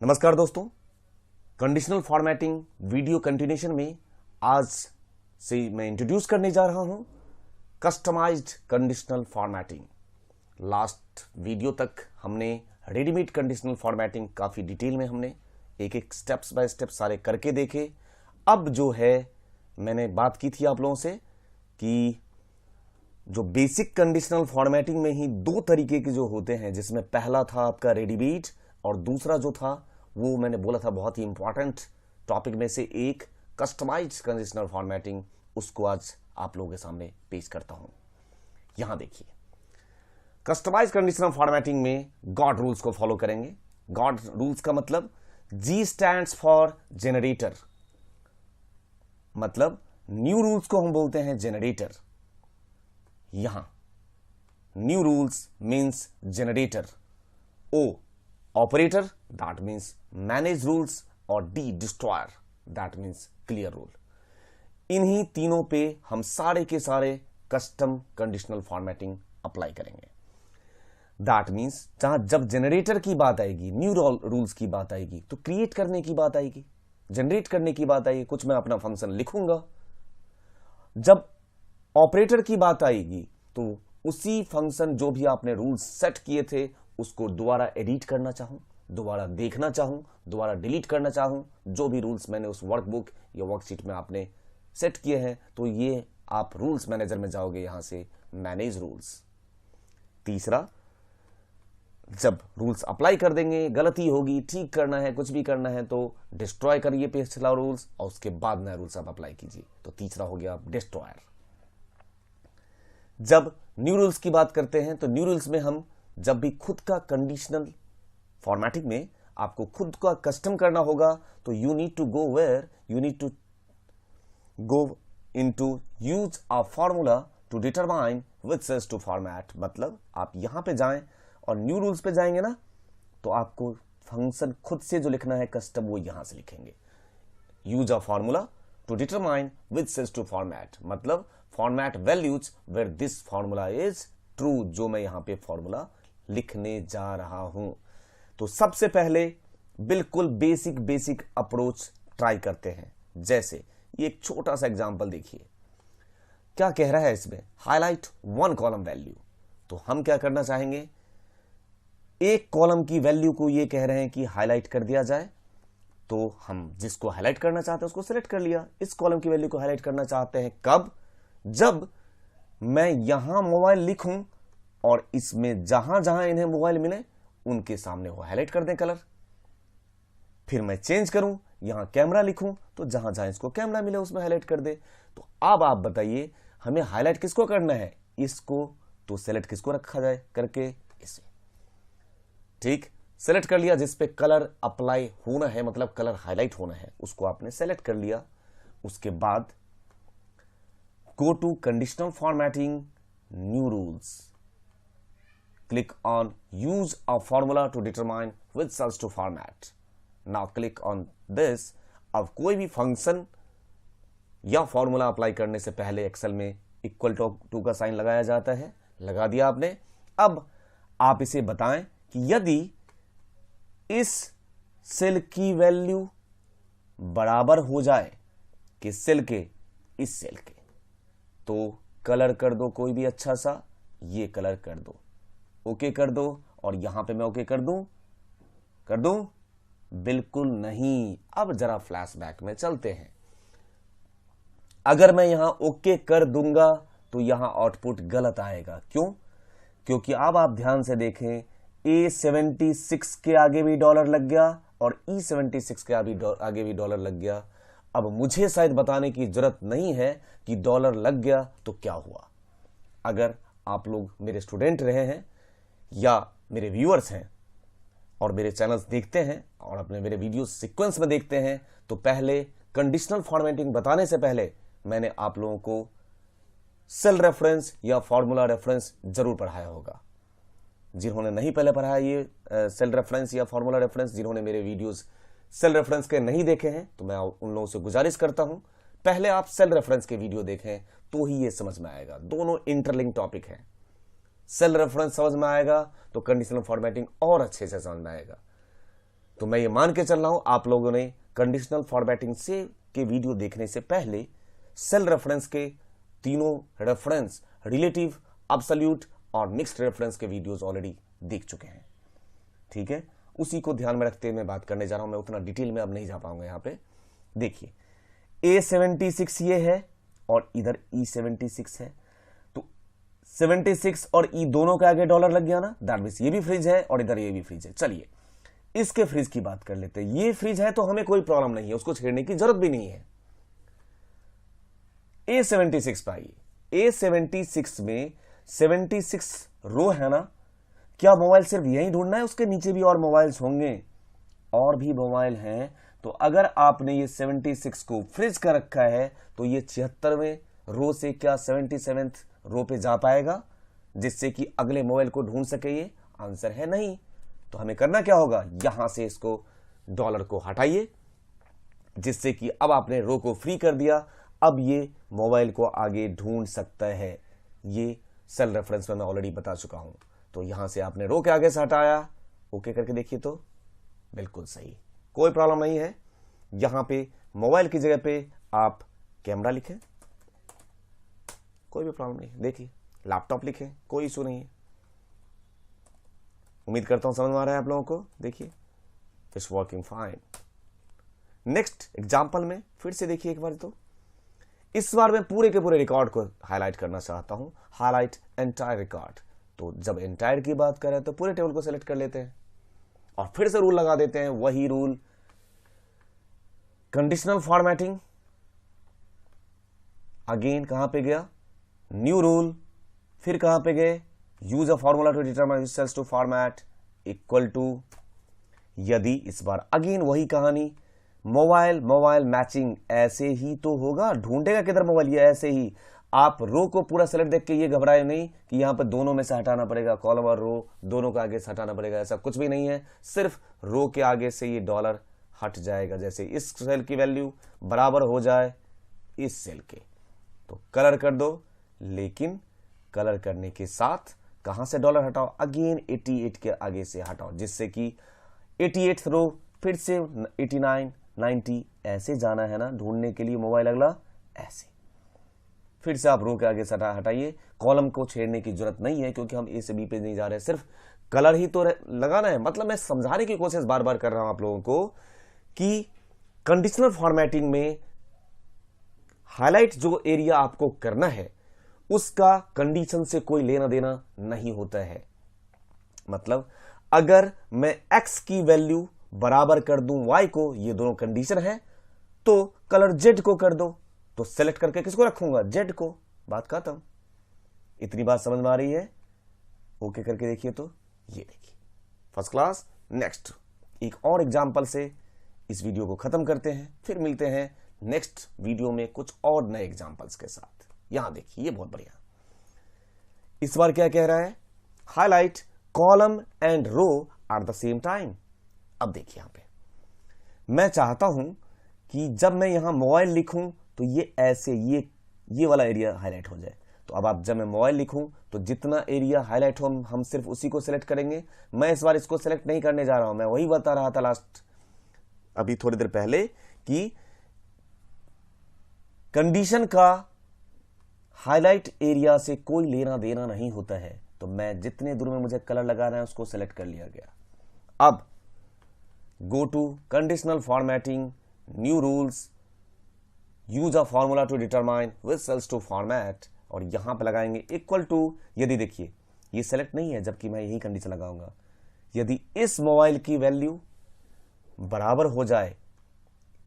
नमस्कार दोस्तों, conditional formatting video continuation में आज से मैं इंट्रोड्यूस करने जा रहा हूं customised conditional formatting. Last video तक हमने रेडीमेड कंडीशनल फॉर्मेटिंग काफी डिटेल में हमने एक एक स्टेप्स बाय स्टेप सारे करके देखे। अब जो है मैंने बात की थी आप लोगों से कि जो बेसिक कंडीशनल फॉर्मेटिंग में ही दो तरीके के जो होते हैं, जिसमें पहला था आपका रेडीमेड और दूसरा जो था वो मैंने बोला था बहुत ही इंपॉर्टेंट टॉपिक में से एक कस्टमाइज्ड कंडीशनल फॉर्मेटिंग, उसको आज आप लोगों के सामने पेश करता हूं। यहां देखिए, कस्टमाइज्ड कंडीशनल फॉर्मेटिंग में गॉड रूल्स को फॉलो करेंगे। गॉड रूल्स का मतलब जी स्टैंड्स फॉर जेनरेटर, मतलब न्यू रूल्स को हम बोलते हैं जेनरेटर। यहां new rules means generator, O operator that means manage rules, और D destroyer that means clear rule. इन्हीं तीनों पे हम सारे के सारे कस्टम कंडीशनल फॉर्मेटिंग अप्लाई करेंगे। दैट मीन्स जब जनरेटर की बात आएगी, न्यू रूल्स की बात आएगी, तो क्रिएट करने की बात आएगी, जनरेट करने की बात आएगी, कुछ मैं अपना फंक्शन लिखूंगा। जब ऑपरेटर की बात आएगी तो उसी फंक्शन जो भी आपने रूल्स सेट किए थे उसको दोबारा एडिट करना चाहूं, दोबारा देखना चाहूं, दोबारा डिलीट करना चाहूं, जो भी रूल्स मैंने उस वर्कबुक या वर्कशीट में आपने सेट किए हैं, तो ये आप रूल्स मैनेजर में जाओगे, यहां से मैनेज रूल्स। तीसरा, जब रूल्स अप्लाई कर देंगे, गलती होगी, ठीक करना है, कुछ भी करना है, तो डिस्ट्रॉय करिए पिछला रूल्स और उसके बाद नया रूल्स आप अप्लाई कीजिए। तो तीसरा हो गया डिस्ट्रॉयर। जब न्यू रूल्स की बात करते हैं तो न्यू रूल्स में हम जब भी खुद का कंडीशनल फॉर्मेटिंग में आपको खुद का कस्टम करना होगा, तो you need to go into use a formula to determine which cells to format. मतलब आप यहां पे जाएं और न्यू रूल्स पे जाएंगे ना, तो आपको फंक्शन खुद से जो लिखना है कस्टम, वो यहां से लिखेंगे। Use a formula to determine which cells to format, मतलब format values where this formula is true, जो मैं यहां पे फॉर्मूला लिखने जा रहा हूं। तो सबसे पहले बिल्कुल बेसिक अप्रोच ट्राई करते हैं। जैसे ये एक छोटा सा एग्जांपल देखिए, क्या कह रहा है इसमें, हाईलाइट वन कॉलम वैल्यू। तो हम क्या करना चाहेंगे, एक कॉलम की वैल्यू को ये कह रहे हैं कि हाईलाइट कर दिया जाए, तो हम जिसको हाईलाइट करना चाहते हैं उसको सिलेक्ट कर लिया। इस कॉलम की वैल्यू को हाईलाइट करना चाहते हैं कब, जब मैं यहां मोबाइल लिखूं और इसमें जहां जहां इन्हें मोबाइल मिले उनके सामने वो हाईलाइट कर दें कलर। फिर मैं चेंज करूं, यहां कैमरा लिखूं तो जहां जहां इसको कैमरा मिले उसमें हाईलाइट कर दे। तो अब आप बताइए हमें हाईलाइट किसको करना है, इसको, तो सेलेक्ट किसको रखा जाए करके इसे। ठीक, सेलेक्ट कर लिया, जिसपे कलर अप्लाई होना है, मतलब कलर हाईलाइट होना है, उसको आपने सेलेक्ट कर लिया। उसके बाद go to conditional formatting, new rules, click on use a formula to determine which cells to format. Now click on this। अब कोई भी फंक्शन या फॉर्मूला अप्लाई करने से पहले एक्सेल में इक्वल टू का साइन लगाया जाता है, लगा दिया आपने। अब आप इसे बताएं कि यदि इस सेल की वैल्यू बराबर हो जाए किस सेल के, इस सेल के, तो कलर कर दो कोई भी अच्छा सा, ये कलर कर दो, ओके कर दो। और यहां पे मैं ओके कर दूं बिल्कुल नहीं। अब जरा फ्लैशबैक में चलते हैं। अगर मैं यहां ओके कर दूंगा तो यहां आउटपुट गलत आएगा। क्यों? क्योंकि अब आप ध्यान से देखें, A76 के आगे भी डॉलर लग गया और E76 के आगे भी डॉलर लग गया। अब मुझे शायद बताने की जरूरत नहीं है कि डॉलर लग गया तो क्या हुआ। अगर आप लोग मेरे स्टूडेंट रहे हैं या मेरे व्यूअर्स हैं और मेरे चैनल्स देखते हैं और अपने मेरे वीडियो सीक्वेंस में देखते हैं, तो पहले कंडीशनल फॉर्मेटिंग बताने से पहले मैंने आप लोगों को सेल रेफरेंस या फॉर्मूला रेफरेंस जरूर पढ़ाया होगा। जिन्होंने नहीं पहले पढ़ाया ये सेल रेफरेंस या फॉर्मूला रेफरेंस, जिन्होंने मेरे वीडियोस सेल रेफरेंस के नहीं देखे हैं, तो मैं उन लोगों से गुजारिश करता हूं पहले आप सेल रेफरेंस के वीडियो देखें, तो ही ये समझ में आएगा। दोनों इंटरलिंक टॉपिक है। सेल रेफरेंस समझ में आएगा तो कंडीशनल फॉर्मेटिंग और अच्छे से समझ में आएगा। तो मैं ये मान के चल रहा हूं आप लोगों ने कंडीशनल फॉर्मेटिंग से के वीडियो देखने से पहले सेल रेफरेंस के तीनों रेफरेंस, रिलेटिव, एब्सोल्यूट और मिक्स्ड रेफरेंस के वीडियोस ऑलरेडी देख चुके हैं। ठीक है, उसी को ध्यान में रखते हुए मैं बात करने जा रहा हूं। मैं उतना डिटेल में अब नहीं जा पाऊंगा। यहां पे देखिए A76 ये है और इधर E76 है, तो 76 और E दोनों के आगे डॉलर लग गया ना, दैट मींस ये भी फ्रिज है और इधर ये भी फ्रिज है। चलिए इसके फ्रिज की बात कर लेते हैं। ये फ्रिज है तो हमें कोई प्रॉब्लम नहीं है, उसको छेड़ने की जरूरत भी नहीं है। A76 पे आइए। A76 में 76 रो है ना, क्या मोबाइल सिर्फ यही ढूंढना है? उसके नीचे भी और मोबाइल्स होंगे, और भी मोबाइल हैं। तो अगर आपने ये 76 को फ्रिज कर रखा है तो ये 76वें रो से क्या 77th रो पे जा पाएगा जिससे कि अगले मोबाइल को ढूंढ सके? ये आंसर है नहीं। तो हमें करना क्या होगा, यहां से इसको डॉलर को हटाइए, जिससे कि अब आपने रो को फ्री कर दिया। अब ये मोबाइल को आगे ढूंढ सकता है। ये सेल रेफरेंस में मैं ऑलरेडी बता चुका हूं। तो यहां से आपने रो के आगे से हटाया, ओके करके देखिए तो बिल्कुल सही, कोई प्रॉब्लम नहीं है। यहां पे मोबाइल की जगह पे आप कैमरा लिखें, कोई भी प्रॉब्लम नहीं है। देखिए लैपटॉप लिखें, कोई इशू नहीं है। उम्मीद करता हूं समझ में आ रहा है आप लोगों को। देखिए it's working fine. Next example में फिर से देखिए एक बार। तो इस बार मैं पूरे के पूरे रिकॉर्ड को हाईलाइट करना चाहता हूं, हाईलाइट एंटायर रिकॉर्ड। तो जब एंटायर की बात करें तो पूरे टेबल को सेलेक्ट कर लेते हैं और फिर से रूल लगा देते हैं, वही रूल, कंडीशनल फॉर्मेटिंग। अगेन कहां पे गया, न्यू रूल, फिर कहां पे गए, use a formula to determine cells to format equal to, यदि इस बार अगेन वही कहानी, मोबाइल मैचिंग। ऐसे ही तो होगा, ढूंढेगा किधर मोबाइल, ये ऐसे ही। आप रो को पूरा सेलेक्ट देख के ये घबराए नहीं कि यहां पर दोनों में से हटाना पड़ेगा, कॉलम और रो दोनों के आगे से हटाना पड़ेगा, ऐसा कुछ भी नहीं है। सिर्फ रो के आगे से ये डॉलर हट जाएगा। जैसे इस सेल की वैल्यू बराबर हो जाए इस सेल के, तो कलर कर दो, लेकिन कलर करने के साथ कहां से डॉलर हटाओ, अगेन 88 के आगे से हटाओ, जिससे कि 88th रो फिर से 89, 90 ऐसे जाना है ना ढूंढने के लिए मोबाइल अगला, ऐसे फिर से आप रो के आगे से हटाइए। कॉलम को छेड़ने की जरूरत नहीं है क्योंकि हम ए से बी पे नहीं जा रहे, सिर्फ कलर ही तो लगाना है। मतलब मैं समझाने की कोशिश बार बार कर रहा हूं आप लोगों को कि कंडीशनल फॉर्मेटिंग में हाईलाइट जो एरिया आपको करना है उसका कंडीशन से कोई लेना देना नहीं होता है। मतलब अगर मैं x की वैल्यू बराबर कर दूं y को, ये दोनों कंडीशन है, तो कलर z को कर दो। तो सेलेक्ट करके किसको रखूंगा, z को, बात खत्म। इतनी बात समझ में आ रही है? ओके करके देखिए तो ये देखिए फर्स्ट क्लास। नेक्स्ट एक और एग्जांपल से इस वीडियो को खत्म करते हैं, फिर मिलते हैं नेक्स्ट वीडियो में कुछ और नए एग्जांपल्स के साथ। यहां देखिए ये बहुत बढ़िया, इस बार क्या कह रहा है, highlight column and row at the same time. अब देखिए यहां पे मैं चाहता हूं कि जब मैं यहां मोबाइल लिखूं तो ये ऐसे ये वाला एरिया हाईलाइट हो जाए। तो अब आप जब मैं मोबाइल लिखूं तो जितना एरिया हाईलाइट हो हम सिर्फ उसी को सिलेक्ट करेंगे। मैं इस बार इसको सिलेक्ट नहीं करने जा रहा हूं, मैं वही बता रहा था लास्ट अभी थोड़ी देर पहले कि कंडीशन का हाईलाइट एरिया से कोई लेना देना नहीं होता है। तो मैं जितने दूर में मुझे कलर लगाना है उसको सिलेक्ट कर लिया गया। अब go to conditional formatting, new rules, use a formula to determine which cells to format, और यहां पर लगाएंगे इक्वल टू। यदि देखिए ये सेलेक्ट नहीं है जबकि मैं यही कंडीशन लगाऊंगा, यदि इस मोबाइल की वैल्यू बराबर हो जाए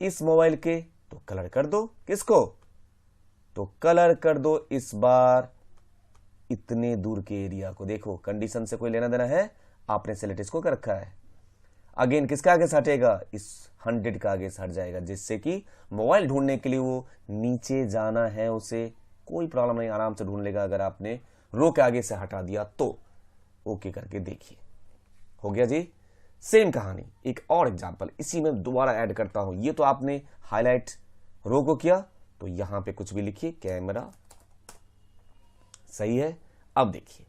इस मोबाइल के तो कलर कर दो। किसको? तो कलर कर दो इस बार इतने दूर के एरिया को। देखो कंडीशन से कोई लेना देना है, आपने सेलेक्ट इसको कर रखा है। अगेन किसका आगे से हटेगा, इस 100 का आगे से हट जाएगा, जिससे कि मोबाइल ढूंढने के लिए वो नीचे जाना है, उसे कोई प्रॉब्लम नहीं, आराम से ढूंढ लेगा। अगर आपने रो के आगे से हटा दिया तो ओके करके देखिए, हो गया जी। सेम कहानी एक और एग्जांपल इसी में दोबारा ऐड करता हूं। ये तो आपने हाईलाइट रो को किया, तो यहां पे कुछ भी लिखिए, कैमरा, सही है। अब देखिए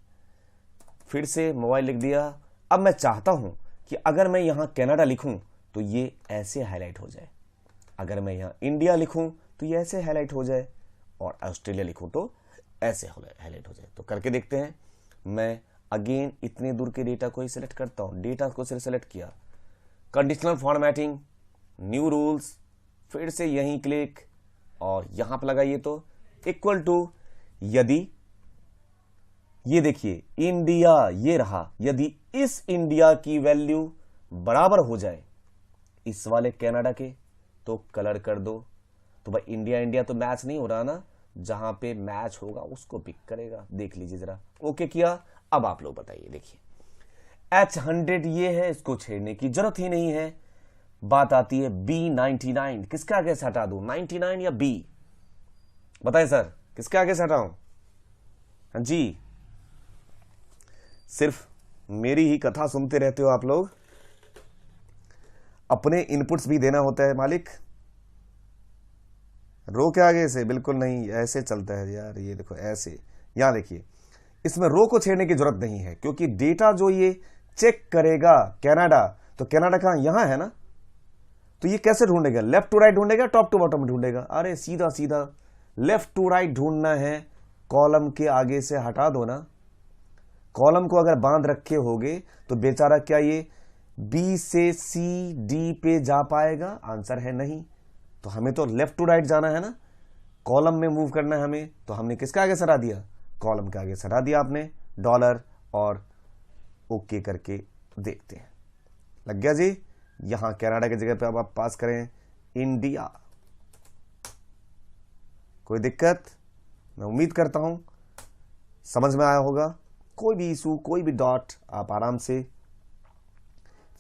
फिर से मोबाइल लिख दिया। अब मैं चाहता हूं कि अगर मैं यहां कनाडा लिखूं तो ये ऐसे हाईलाइट हो जाए। अगर मैं यहाँ इंडिया लिखूं तो ये ऐसे हाईलाइट हो जाए, और ऑस्ट्रेलिया लिखूं तो ऐसे हाईलाइट हो जाए। तो करके देखते हैं। मैं अगेन इतने दूर के डेटा को ही सिलेक्ट करता हूं, डेटा को सिलेक्ट किया, कंडीशनल फॉर्मेटिंग, न्यू रूल्स, फिर से यहीं क्लिक और यहां पर लगाइए तो इक्वल टू, यदि ये देखिए इंडिया ये रहा, यदि इस इंडिया की वैल्यू बराबर हो जाए इस वाले कनाडा के तो कलर कर दो। तो भाई इंडिया इंडिया तो मैच नहीं हो रहा ना, जहां पे मैच होगा उसको पिक करेगा। देख लीजिए जरा, ओके किया। अब आप लोग बताइए, देखिए H100 ये है, इसको छेड़ने की जरूरत ही नहीं है। बात आती है B99, किसके आगे से हटा दूं, 99 या B? बताएं सर, किसके आगे से हटाऊं? हाँ जी, सिर्फ मेरी ही कथा सुनते रहते हो आप लोग, अपने इनपुट्स भी देना होता है मालिक। रो के आगे से बिल्कुल नहीं, ऐसे चलता है यार। ये देखो ऐसे, यहां देखिए, इसमें रो को छेड़ने की जरूरत नहीं है, क्योंकि डेटा जो ये चेक करेगा कनाडा, तो कनाडा कहां, यहां है ना। तो ये कैसे ढूंढेगा, लेफ्ट टू राइट ढूंढेगा, टॉप टू बॉटम ढूंढेगा? अरे सीधा सीधा लेफ्ट टू राइट ढूंढना है, कॉलम के आगे से हटा दो ना। कॉलम को अगर बांध रखे होगे तो बेचारा क्या ये बी से सी डी पे जा पाएगा? आंसर है नहीं। तो हमें तो लेफ्ट टू राइट जाना है ना, कॉलम में मूव करना है हमें। तो हमने किसके आगे सटा दिया, कॉलम के आगे सटा दिया आपने, डॉलर, और ओके करके देखते हैं। लग गया जी। यहां कनाडा की जगह पे अब आप पास करें इंडिया। कोई दिक्कत? मैं उम्मीद करता हूं समझ में आया होगा। कोई भी इशू, कोई भी डॉट आप आराम से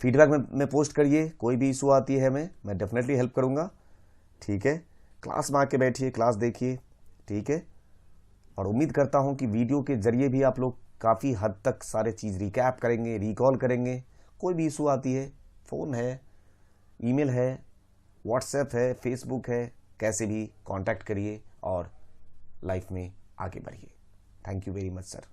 फीडबैक में पोस्ट करिए। कोई भी इशू आती है मैं डेफिनेटली हेल्प करूंगा। ठीक है, क्लास में आके बैठिए, क्लास देखिए। ठीक है, और उम्मीद करता हूं कि वीडियो के जरिए भी आप लोग काफ़ी हद तक सारे चीज़ रिकैप करेंगे, रिकॉल करेंगे। कोई भी इशू आती है, फ़ोन है, ईमेल है, व्हाट्सएप है, फेसबुक है, कैसे भी कांटेक्ट करिए और लाइफ में आगे बढ़िए। Thank you very much sir.